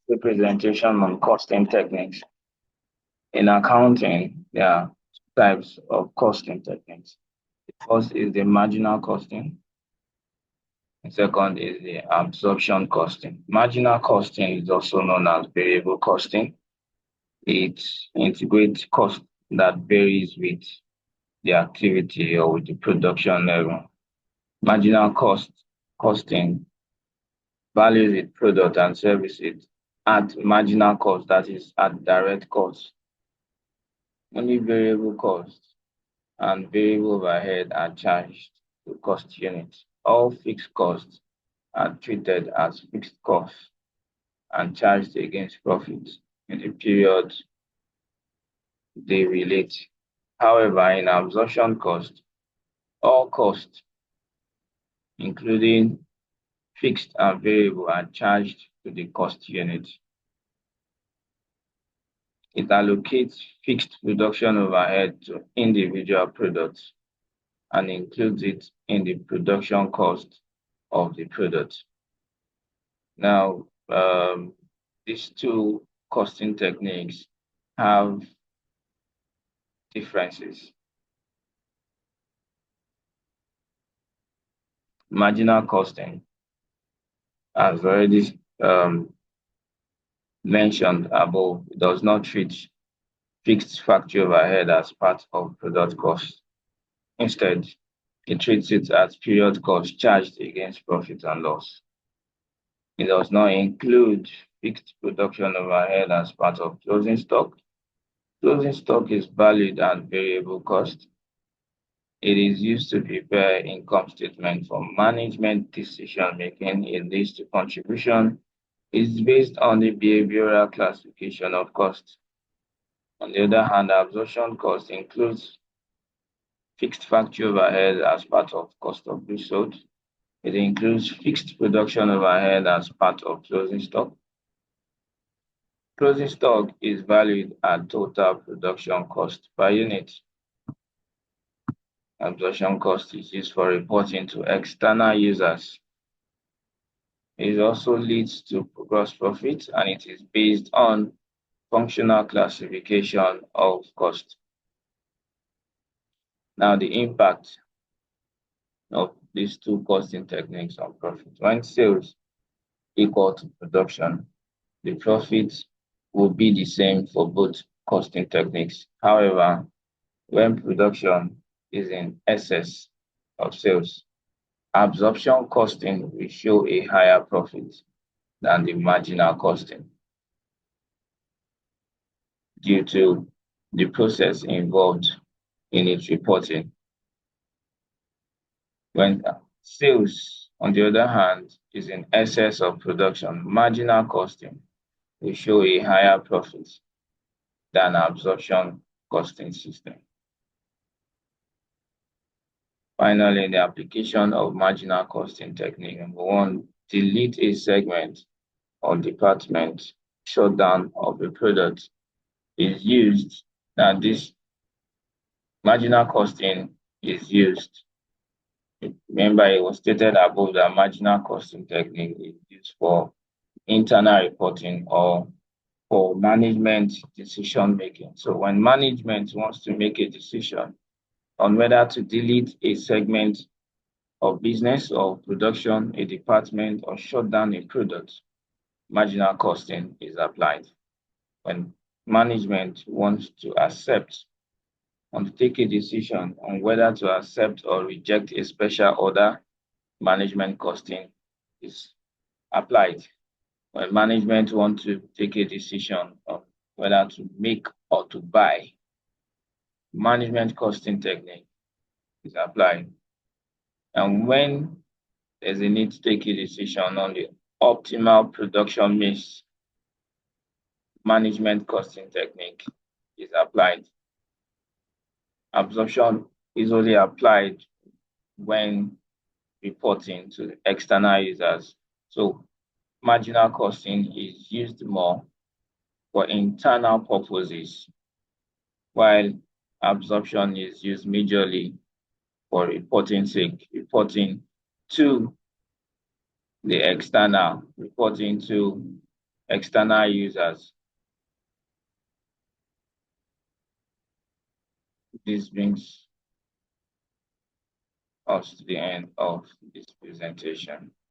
Representation on costing techniques. In accounting, there are two types of costing techniques. The first is the marginal costing. The second is the absorption costing. Marginal costing is also known as variable costing. It integrates cost that varies with the activity or with the production level. Marginal costing values its product and services at marginal cost, that is at direct cost. Only variable costs and variable overhead are charged to cost units. All fixed costs are treated as fixed costs and charged against profits in the period they relate. However, in absorption cost, all costs, including fixed and variable, are charged to the cost unit. It allocates fixed production overhead to individual products and includes it in the production cost of the product. Now, these two costing techniques have differences. Marginal costing, as already mentioned above, does not treat fixed factory overhead as part of product cost. Instead, it treats it as period cost charged against profit and loss. It does not include fixed production overhead as part of closing stock. Closing stock is valued at variable cost. It is used to prepare income statement for management decision making. It leads to contribution. It's based on the behavioral classification of costs. On the other hand, absorption cost includes fixed factory overhead as part of cost of goods sold. It includes fixed production overhead as part of closing stock. Closing stock is valued at total production cost per unit. Absorption cost is used for reporting to external users. It also leads to gross profit, and it is based on functional classification of cost. Now, the impact of these two costing techniques on profit. When sales equal to production, the profit will be the same for both costing techniques. However, when production is in excess of sales, absorption costing will show a higher profit than the marginal costing due to the process involved in its reporting. When sales, on the other hand, is in excess of production, marginal costing will show a higher profit than absorption costing system. Finally, the application of marginal costing technique. Number one, delete a segment or department, shutdown of a product is used. Now, this marginal costing is used. Remember, it was stated above that marginal costing technique is used for internal reporting or for management decision making. So when management wants to make a decision on whether to delete a segment of business or production, a department, or shut down a product, marginal costing is applied. When management wants to take a decision on whether to accept or reject a special order, management costing is applied. When management wants to take a decision on whether to make or to buy, management costing technique is applied. And when there's a need to take a decision on the optimal production mix, management costing technique is applied. Absorption is only applied when reporting to external users. So marginal costing is used more for internal purposes, while absorption is used majorly for reporting sake, reporting to the external, reporting to external users. This brings us to the end of this presentation.